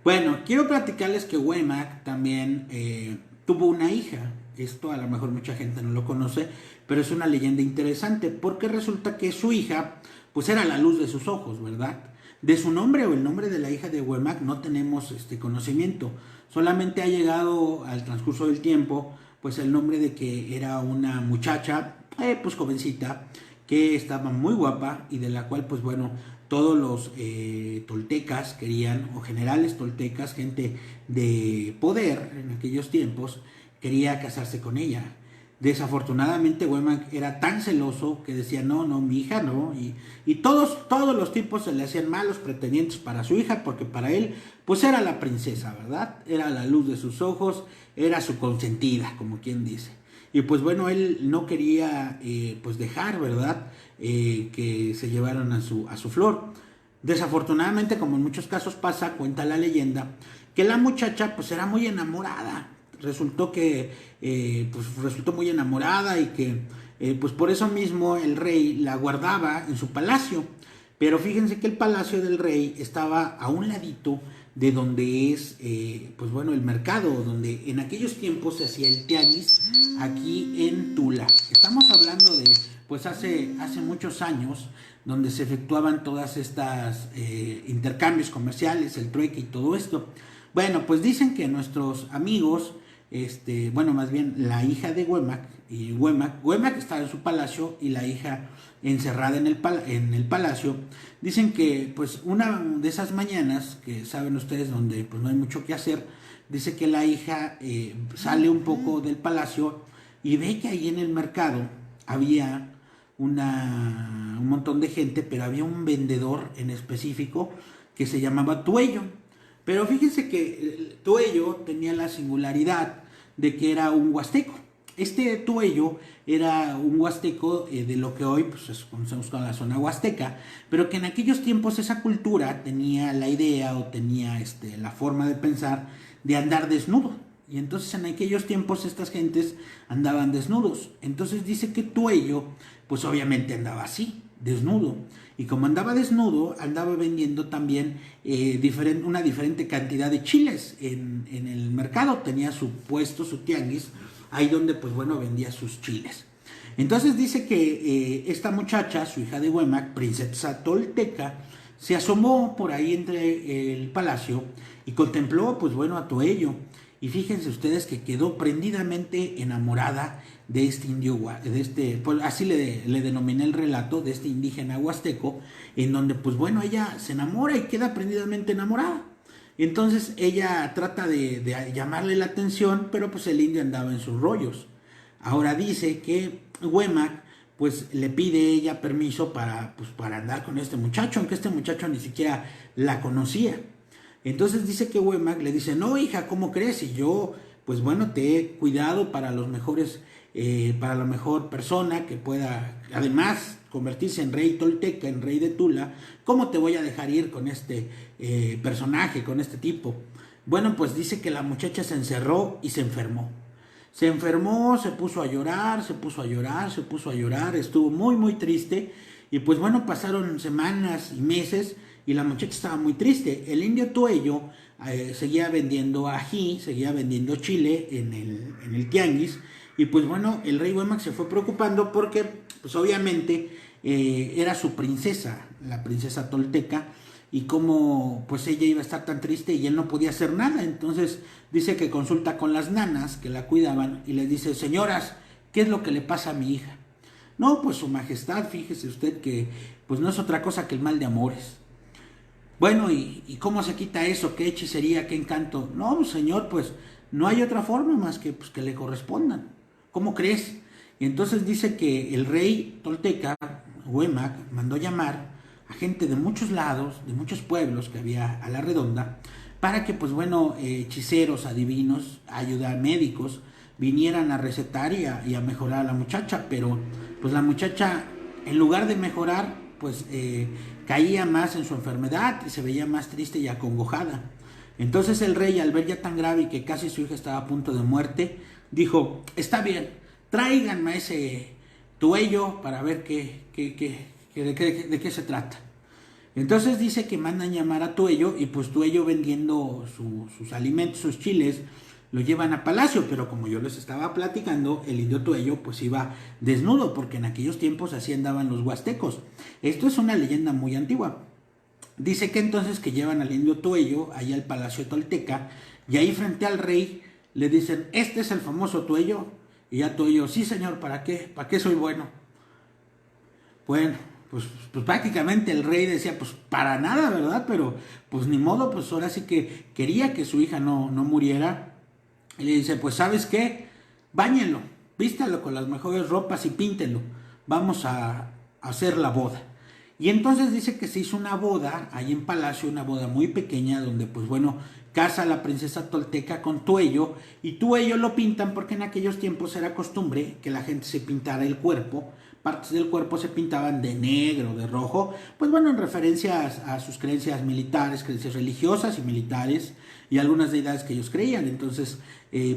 Bueno, quiero platicarles que Huemac también tuvo una hija. Esto a lo mejor mucha gente no lo conoce, pero es una leyenda interesante, porque resulta que su hija pues era la luz de sus ojos, ¿verdad? De su nombre o el nombre de la hija de Huemac no tenemos conocimiento. Solamente ha llegado al transcurso del tiempo pues el nombre de que era una muchacha, pues jovencita, que estaba muy guapa y de la cual pues bueno, todos los toltecas querían, o generales toltecas, gente de poder en aquellos tiempos, quería casarse con ella. Desafortunadamente Huemac era tan celoso que decía, no, no, mi hija no, y todos los tipos se le hacían malos pretendientes para su hija, porque para él, pues era la princesa, ¿verdad? Era la luz de sus ojos, era su consentida, como quien dice. Y pues bueno, él no quería pues dejar, ¿verdad? Que se llevaran a su flor. Desafortunadamente, como en muchos casos pasa, cuenta la leyenda, que la muchacha pues era muy enamorada. Resultó que pues resultó muy enamorada y que pues por eso mismo el rey la guardaba en su palacio. Pero fíjense que el palacio del rey estaba a un ladito de donde es, pues bueno, el mercado, donde en aquellos tiempos se hacía el tianguis aquí en Tula. Estamos hablando de, pues hace muchos años, donde se efectuaban todas estas intercambios comerciales, el trueque y todo esto. Bueno, pues dicen que nuestros amigos, bueno, más bien la hija de Huemac, y Huemac estaba en su palacio y la hija encerrada en el palacio. Dicen que pues una de esas mañanas, que saben ustedes donde pues no hay mucho que hacer, dice que la hija sale un poco del palacio y ve que ahí en el mercado había un montón de gente, pero había un vendedor en específico que se llamaba Tuello. Pero fíjense que Tuello tenía la singularidad de que era un huasteco. Este Tuello era un huasteco de lo que hoy pues, conocemos como la zona huasteca, pero que en aquellos tiempos esa cultura tenía la idea o tenía la forma de pensar de andar desnudo. Y entonces en aquellos tiempos estas gentes andaban desnudos. Entonces dice que Tuello pues obviamente andaba así, desnudo. Y como andaba desnudo, andaba vendiendo también una diferente cantidad de chiles en el mercado. Tenía su puesto, su tianguis, ahí donde pues bueno vendía sus chiles. Entonces dice que esta muchacha, su hija de Huemac, princesa tolteca, se asomó por ahí entre el palacio y contempló pues bueno a Tuello. Y fíjense ustedes que quedó prendidamente enamorada de este indio, pues así le denominé el relato, de este indígena huasteco, en donde pues bueno, ella se enamora y queda prendidamente enamorada. Entonces ella trata de llamarle la atención, pero pues el indio andaba en sus rollos. Ahora dice que Huemac pues le pide ella permiso para andar con este muchacho, aunque este muchacho ni siquiera la conocía. Entonces dice que Huemac le dice, no hija, ¿cómo crees? Y yo, pues bueno, te he cuidado para los mejores, para la mejor persona que pueda, además, convertirse en rey tolteca, en rey de Tula. ¿Cómo te voy a dejar ir con este personaje, con este tipo? Bueno, pues dice que la muchacha se encerró y se enfermó. Se enfermó, se puso a llorar, se puso a llorar, se puso a llorar, estuvo muy, muy triste. Y pues bueno, pasaron semanas y meses y la muchacha estaba muy triste. El indio Tuello seguía vendiendo ají, seguía vendiendo chile en el tianguis. Y pues bueno, el rey Huemac se fue preocupando porque pues obviamente era su princesa, la princesa tolteca. Y como pues ella iba a estar tan triste y él no podía hacer nada. Entonces dice que consulta con las nanas que la cuidaban y les dice, señoras, ¿qué es lo que le pasa a mi hija? No, pues su majestad, fíjese usted que pues no es otra cosa que el mal de amores. Bueno, ¿y cómo se quita eso? ¿Qué hechicería? ¿Qué encanto? No, señor, pues no hay otra forma más que pues, que le correspondan. ¿Cómo crees? Y entonces dice que el rey tolteca, Huemac, mandó llamar a gente de muchos lados, de muchos pueblos que había a la redonda, para que, pues bueno, hechiceros, adivinos, ayuda médicos, vinieran a recetar y a mejorar a la muchacha. Pero pues la muchacha, en lugar de mejorar, pues caía más en su enfermedad y se veía más triste y acongojada. Entonces el rey, al ver ya tan grave y que casi su hija estaba a punto de muerte, dijo, está bien, tráiganme a ese Tuello para ver de qué se trata. Entonces dice que mandan llamar a Tuello y pues Tuello vendiendo sus alimentos, sus chiles, lo llevan a palacio, pero como yo les estaba platicando, el indio Tuello pues iba desnudo, porque en aquellos tiempos así andaban los huastecos. Esto es una leyenda muy antigua. Dice que entonces que llevan al indio Tuello allá al palacio tolteca y ahí frente al rey le dicen, este es el famoso Tuello. Y ya Tuello, sí señor, ¿para qué? ¿Para qué soy bueno? Bueno, pues prácticamente el rey decía, pues para nada, ¿verdad? Pero pues ni modo, pues ahora sí que quería que su hija no muriera. Y le dice, pues ¿sabes qué? Báñenlo, vístalo con las mejores ropas y píntenlo. Vamos a hacer la boda. Y entonces dice que se hizo una boda ahí en Palacio, una boda muy pequeña, donde pues bueno, casa a la princesa tolteca con Tuello, y Tuello lo pintan porque en aquellos tiempos era costumbre que la gente se pintara el cuerpo, partes del cuerpo se pintaban de negro, de rojo, pues bueno, en referencia a sus creencias militares, creencias religiosas y militares, y algunas deidades que ellos creían. Entonces,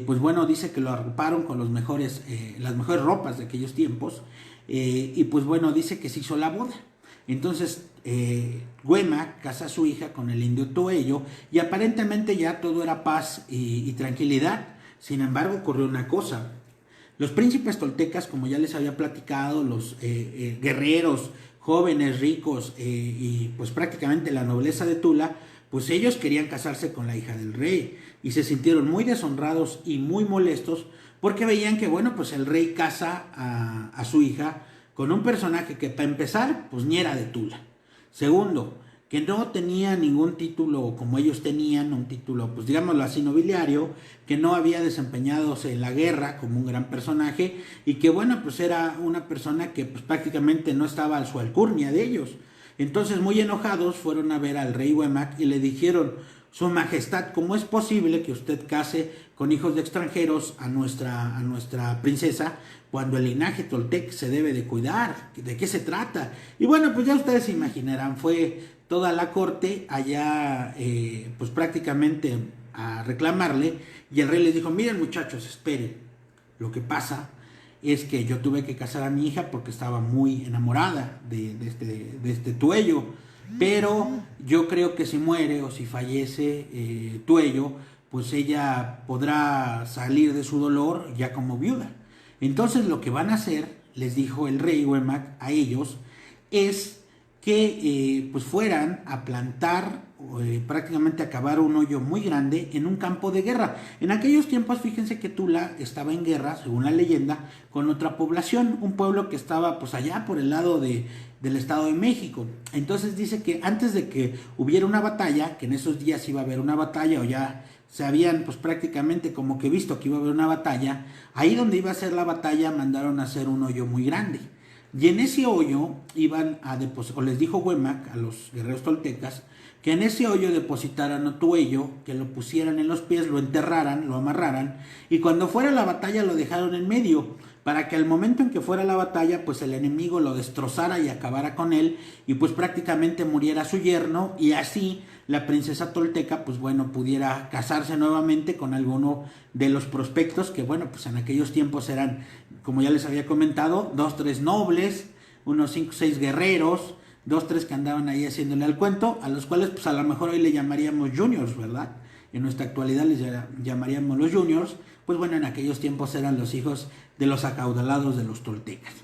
pues bueno, dice que lo arroparon con las mejores ropas de aquellos tiempos, y pues bueno, dice que se hizo la boda. Entonces, Huema casa a su hija con el indio Tuello y aparentemente ya todo era paz y tranquilidad. Sin embargo, ocurrió una cosa. Los príncipes toltecas, como ya les había platicado, los guerreros jóvenes, ricos y pues prácticamente la nobleza de Tula, pues ellos querían casarse con la hija del rey y se sintieron muy deshonrados y muy molestos porque veían que, bueno, pues el rey casa a su hija con un personaje que para empezar, pues ni era de Tula. Segundo, que no tenía ningún título como ellos tenían, un título, pues digámoslo así, nobiliario, que no había desempeñado en la guerra como un gran personaje y que bueno, pues era una persona que pues prácticamente no estaba a su alcurnia de ellos. Entonces, muy enojados, fueron a ver al rey Huemac y le dijeron, Su Majestad, ¿cómo es posible que usted case con hijos de extranjeros a nuestra princesa cuando el linaje toltec se debe de cuidar? ¿De qué se trata? Y bueno, pues ya ustedes se imaginarán, fue toda la corte allá, pues prácticamente a reclamarle, y el rey les dijo, miren muchachos, esperen, lo que pasa es que yo tuve que casar a mi hija porque estaba muy enamorada de este Tuello, pero yo creo que si muere o si fallece Tuello, pues ella podrá salir de su dolor ya como viuda. Entonces lo que van a hacer, les dijo el rey Huemac a ellos, es que pues fueran a plantar, prácticamente a cavar un hoyo muy grande en un campo de guerra. En aquellos tiempos, fíjense que Tula estaba en guerra, según la leyenda, con otra población, un pueblo que estaba pues allá por el lado del Estado de México. Entonces dice que antes de que hubiera una batalla, que en esos días iba a haber una batalla o ya se habían pues prácticamente como que visto que iba a haber una batalla, ahí donde iba a ser la batalla mandaron a hacer un hoyo muy grande. Y en ese hoyo iban a depositar, o les dijo Huemac a los guerreros toltecas, que en ese hoyo depositaran a Tuello, que lo pusieran en los pies, lo enterraran, lo amarraran, y cuando fuera la batalla lo dejaron en medio, para que al momento en que fuera la batalla, pues el enemigo lo destrozara y acabara con él, y pues prácticamente muriera su yerno, y así la princesa tolteca, pues bueno, pudiera casarse nuevamente con alguno de los prospectos, que bueno, pues en aquellos tiempos eran, como ya les había comentado, 2, 3 nobles, unos 5, 6 guerreros, 2, 3 que andaban ahí haciéndole al cuento, a los cuales pues a lo mejor hoy le llamaríamos juniors, ¿verdad? En nuestra actualidad les llamaríamos los juniors, pues bueno, en aquellos tiempos eran los hijos de los acaudalados de los toltecas.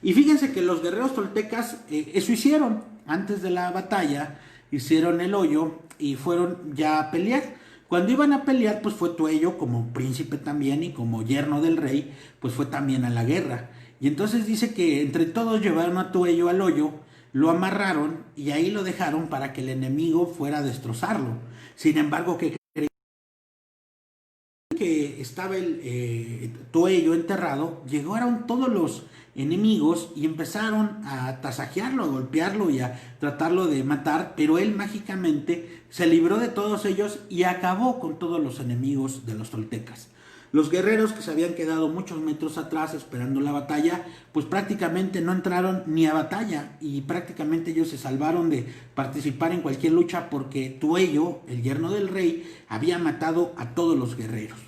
Y fíjense que los guerreros toltecas eso hicieron, antes de la batalla, hicieron el hoyo y fueron ya a pelear. Cuando iban a pelear, pues fue Tuello como príncipe también y como yerno del rey, pues fue también a la guerra. Y entonces dice que entre todos llevaron a Tuello al hoyo, lo amarraron y ahí lo dejaron para que el enemigo fuera a destrozarlo. Sin embargo, que estaba el Tuello enterrado, llegaron todos los enemigos y empezaron a tasajearlo, a golpearlo y a tratarlo de matar, pero él mágicamente se libró de todos ellos y acabó con todos los enemigos de los toltecas. Los guerreros que se habían quedado muchos metros atrás esperando la batalla, pues prácticamente no entraron ni a batalla y prácticamente ellos se salvaron de participar en cualquier lucha porque Tuello, el yerno del rey, había matado a todos los guerreros.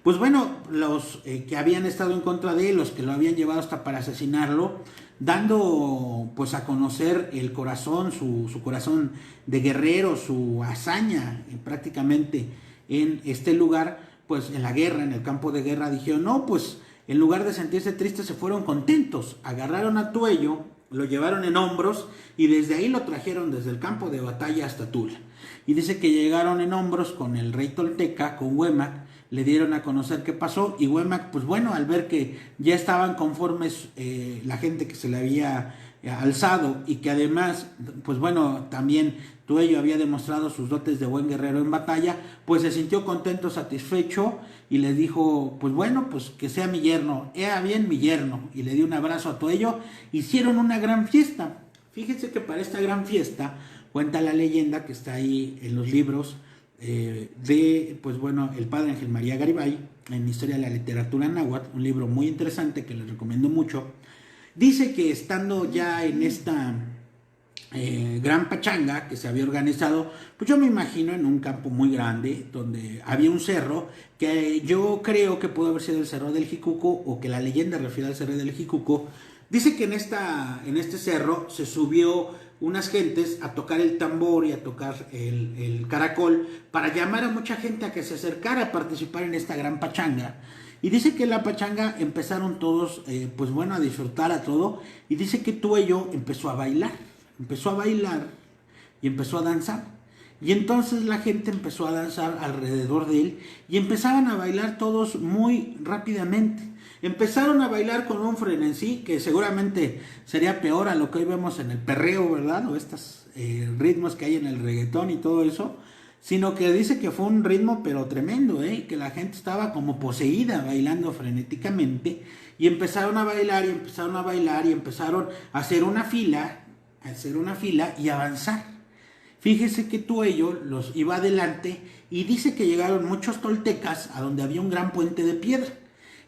Pues bueno, los que habían estado en contra de él, los que lo habían llevado hasta para asesinarlo, dando pues a conocer el corazón, su corazón de guerrero, su hazaña prácticamente en este lugar, pues en la guerra, en el campo de guerra, dijeron, no, pues en lugar de sentirse tristes se fueron contentos, agarraron a Tuello, lo llevaron en hombros y desde ahí lo trajeron desde el campo de batalla hasta Tula. Y dice que llegaron en hombros con el rey tolteca, con Huemac, le dieron a conocer qué pasó y Huemac, pues bueno, al ver que ya estaban conformes la gente que se le había alzado, y que además, pues bueno, también Tuello había demostrado sus dotes de buen guerrero en batalla, pues se sintió contento, satisfecho, y le dijo, pues bueno, pues que sea mi yerno, ea bien mi yerno, y le dio un abrazo a Tuello. Hicieron una gran fiesta. Fíjense que para esta gran fiesta, cuenta la leyenda que está ahí en los libros de, pues bueno, el padre Ángel María Garibay, en Historia de la Literatura Náhuatl, un libro muy interesante que les recomiendo mucho. Dice que estando ya en esta gran pachanga que se había organizado, pues yo me imagino en un campo muy grande donde había un cerro que yo creo que pudo haber sido el Cerro del Jicuco, o que la leyenda refiere al Cerro del Jicuco. Dice que en este cerro se subió unas gentes a tocar el tambor y a tocar el caracol para llamar a mucha gente a que se acercara a participar en esta gran pachanga. Y dice que en la pachanga empezaron todos, pues bueno, a disfrutar a todo. Y dice que Tuello empezó a bailar y empezó a danzar. Y entonces la gente empezó a danzar alrededor de él y empezaban a bailar todos muy rápidamente. Empezaron a bailar con un frenesí que seguramente sería peor a lo que hoy vemos en el perreo, ¿verdad? O estos ritmos que hay en el reggaetón y todo eso. Sino que dice que fue un ritmo pero tremendo, que la gente estaba como poseída bailando frenéticamente. Y empezaron a bailar y empezaron a bailar y empezaron a hacer una fila y avanzar. Fíjese que Tuello los iba adelante y dice que llegaron muchos toltecas a donde había un gran puente de piedra.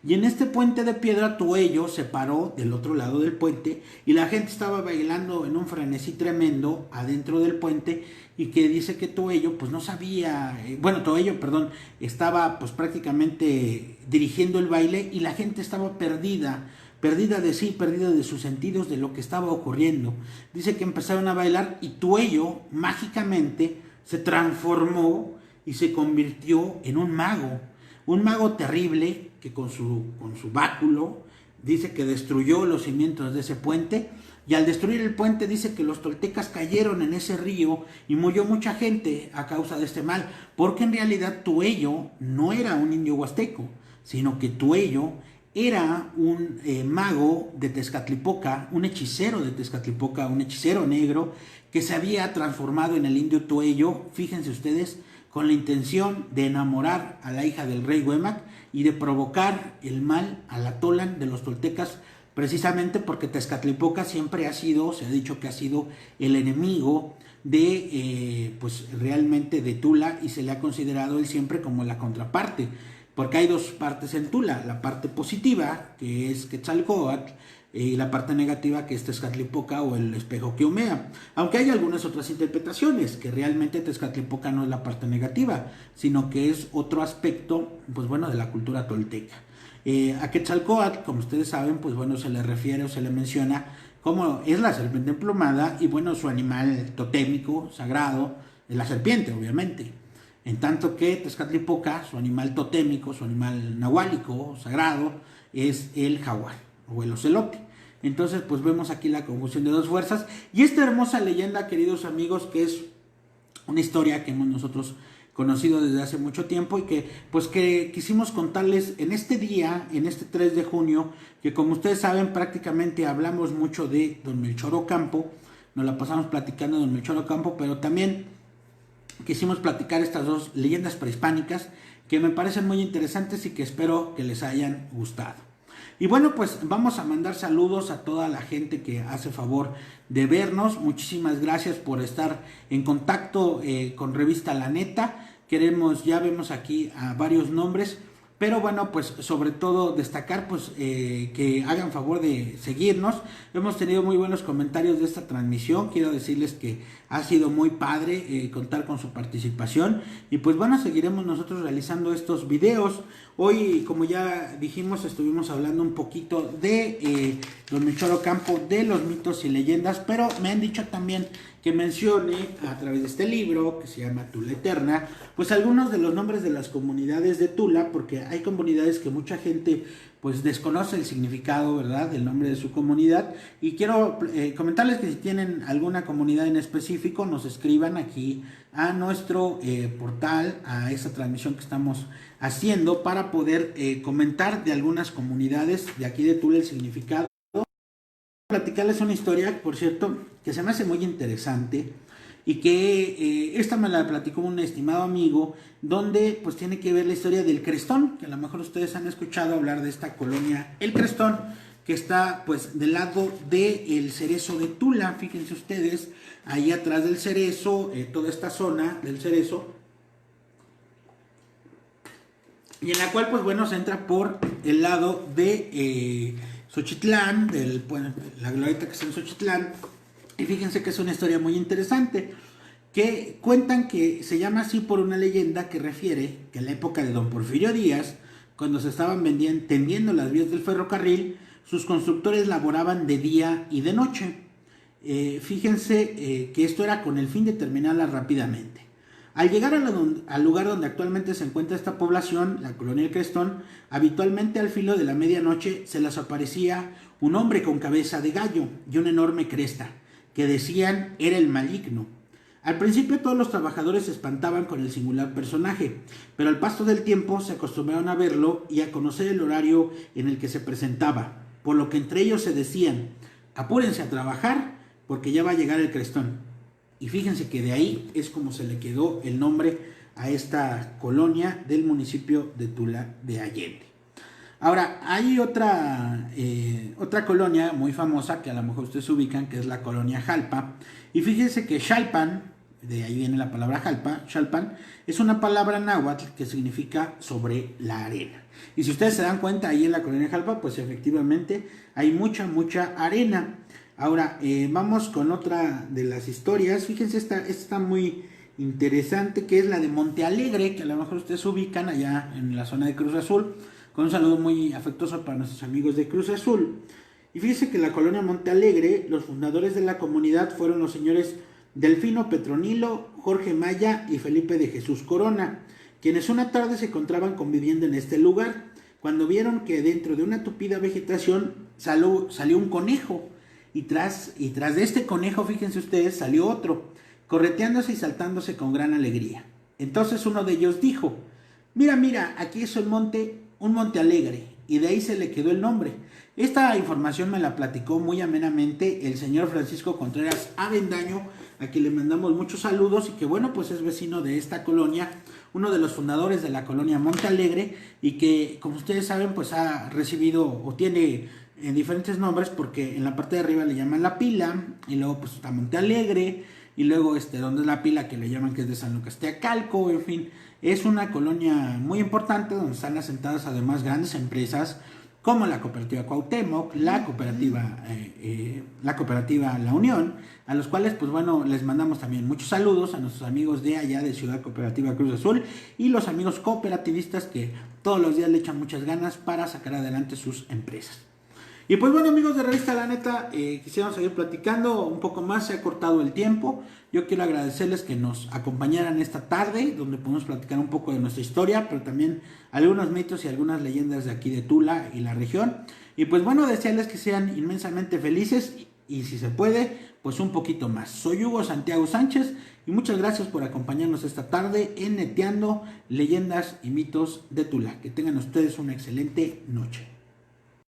Y en este puente de piedra Tuello se paró del otro lado del puente y la gente estaba bailando en un frenesí tremendo adentro del puente, y que dice que Tuello pues no sabía, Tuello, perdón, estaba pues prácticamente dirigiendo el baile y la gente estaba perdida de sí, perdida de sus sentidos, de lo que estaba ocurriendo. Dice que empezaron a bailar y Tuello mágicamente se transformó y se convirtió en un mago terrible que con su báculo dice que destruyó los cimientos de ese puente, y al destruir el puente dice que los toltecas cayeron en ese río y murió mucha gente a causa de este mal, porque en realidad Tuello no era un indio huasteco, sino que Tuello era un mago de Tezcatlipoca, un hechicero de Tezcatlipoca, un hechicero negro que se había transformado en el indio Tuello, fíjense ustedes, con la intención de enamorar a la hija del rey Huemac y de provocar el mal a la Tolan de los toltecas, precisamente porque Tezcatlipoca siempre ha sido, se ha dicho que ha sido el enemigo de, pues realmente de Tula, y se le ha considerado él siempre como la contraparte, porque hay dos partes en Tula, la parte positiva, que es Quetzalcóatl, y la parte negativa, que es Tezcatlipoca o el espejo que humea. Aunque hay algunas otras interpretaciones, que realmente Tezcatlipoca no es la parte negativa, sino que es otro aspecto, pues bueno, de la cultura tolteca. A Quetzalcóatl, como ustedes saben, pues bueno, se le refiere o se le menciona como es la serpiente emplumada, y bueno, su animal totémico, sagrado, es la serpiente, obviamente. En tanto que Tezcatlipoca, su animal totémico, su animal nahuálico, sagrado, es el jaguar o el ocelote. Entonces, pues vemos aquí la conjunción de dos fuerzas. Y esta hermosa leyenda, queridos amigos, que es una historia que hemos nosotros conocido desde hace mucho tiempo, y que pues que quisimos contarles en este día, en este 3 de junio, que como ustedes saben prácticamente hablamos mucho de don Melchor Ocampo, nos la pasamos platicando de don Melchor Ocampo, pero también quisimos platicar estas dos leyendas prehispánicas que me parecen muy interesantes y que espero que les hayan gustado. Y bueno, pues vamos a mandar saludos a toda la gente que hace favor de vernos. Muchísimas gracias por estar en contacto con Revista La Neta. Ya vemos aquí a varios nombres, pero bueno, pues sobre todo destacar pues que hagan favor de seguirnos. Hemos tenido muy buenos comentarios de esta transmisión. Quiero decirles que ha sido muy padre contar con su participación, y pues bueno, seguiremos nosotros realizando estos videos. Hoy, como ya dijimos, estuvimos hablando un poquito de don Melchor Ocampo, de los mitos y leyendas, pero me han dicho también que mencione a través de este libro que se llama Tula Eterna, pues algunos de los nombres de las comunidades de Tula, porque hay comunidades que mucha gente pues desconoce el significado, ¿verdad?, del nombre de su comunidad. Y quiero comentarles que si tienen alguna comunidad en específico, nos escriban aquí a nuestro portal, a esa transmisión que estamos haciendo, para poder comentar de algunas comunidades de aquí de Tula el significado Platicarles una historia, por cierto, que se me hace muy interesante y que esta me la platicó un estimado amigo, donde pues tiene que ver la historia del Crestón, que a lo mejor ustedes han escuchado hablar de esta colonia, el Crestón, que está pues del lado del Cerezo de Tula. Fíjense ustedes, ahí atrás del Cerezo, toda esta zona del Cerezo, y en la cual pues bueno se entra por el lado de Xochitlán, la glorieta que está en Xochitlán. Y fíjense que es una historia muy interesante, que cuentan que se llama así por una leyenda que refiere que en la época de don Porfirio Díaz, cuando se estaban tendiendo las vías del ferrocarril, sus constructores laboraban de día y de noche. Fíjense que esto era con el fin de terminarlas rápidamente. Al llegar al lugar donde actualmente se encuentra esta población, la colonia El Crestón, habitualmente al filo de la medianoche se les aparecía un hombre con cabeza de gallo y una enorme cresta, que decían era el maligno. Al principio todos los trabajadores se espantaban con el singular personaje, pero al paso del tiempo se acostumbraron a verlo y a conocer el horario en el que se presentaba, por lo que entre ellos se decían, apúrense a trabajar porque ya va a llegar el Crestón. Y fíjense que de ahí es como se le quedó el nombre a esta colonia del municipio de Tula de Allende. Ahora, hay otra colonia muy famosa que a lo mejor ustedes ubican, que es la colonia Jalpa. Y fíjense que Xalpan, de ahí viene la palabra Jalpa, Xalpan, es una palabra náhuatl que significa sobre la arena. Y si ustedes se dan cuenta, ahí en la colonia Jalpa, pues efectivamente hay mucha arena. Ahora, vamos con otra de las historias. Fíjense, esta está muy interesante, que es la de Monte Alegre, que a lo mejor ustedes ubican allá en la zona de Cruz Azul, con un saludo muy afectuoso para nuestros amigos de Cruz Azul. Y fíjense que la colonia Monte Alegre, los fundadores de la comunidad fueron los señores Delfino Petronilo, Jorge Maya y Felipe de Jesús Corona, quienes una tarde se encontraban conviviendo en este lugar, cuando vieron que dentro de una tupida vegetación salió un conejo. Y tras de este conejo, fíjense ustedes, salió otro, correteándose y saltándose con gran alegría. Entonces uno de ellos dijo, mira, aquí es un monte alegre, y de ahí se le quedó el nombre. Esta información me la platicó muy amenamente el señor Francisco Contreras Avendaño, a quien le mandamos muchos saludos, y que bueno, pues es vecino de esta colonia, uno de los fundadores de la colonia Monte Alegre, y que, como ustedes saben, pues ha recibido o tiene en diferentes nombres, porque en la parte de arriba le llaman La Pila, y luego pues está Monte Alegre, y luego donde es La Pila, que le llaman que es de San Lucas Teacalco. En fin, es una colonia muy importante donde están asentadas además grandes empresas como la cooperativa Cuauhtémoc, la cooperativa La Unión, a los cuales pues bueno, les mandamos también muchos saludos a nuestros amigos de allá de Ciudad Cooperativa Cruz Azul y los amigos cooperativistas que todos los días le echan muchas ganas para sacar adelante sus empresas. Y pues bueno, amigos de Revista La Neta, quisiéramos seguir platicando un poco más, se ha cortado el tiempo. Yo quiero agradecerles que nos acompañaran esta tarde, donde podemos platicar un poco de nuestra historia, pero también algunos mitos y algunas leyendas de aquí de Tula y la región. Y pues bueno, desearles que sean inmensamente felices y si se puede, pues un poquito más. Soy Hugo Santiago Sánchez y muchas gracias por acompañarnos esta tarde en Neteando Leyendas y Mitos de Tula. Que tengan ustedes una excelente noche.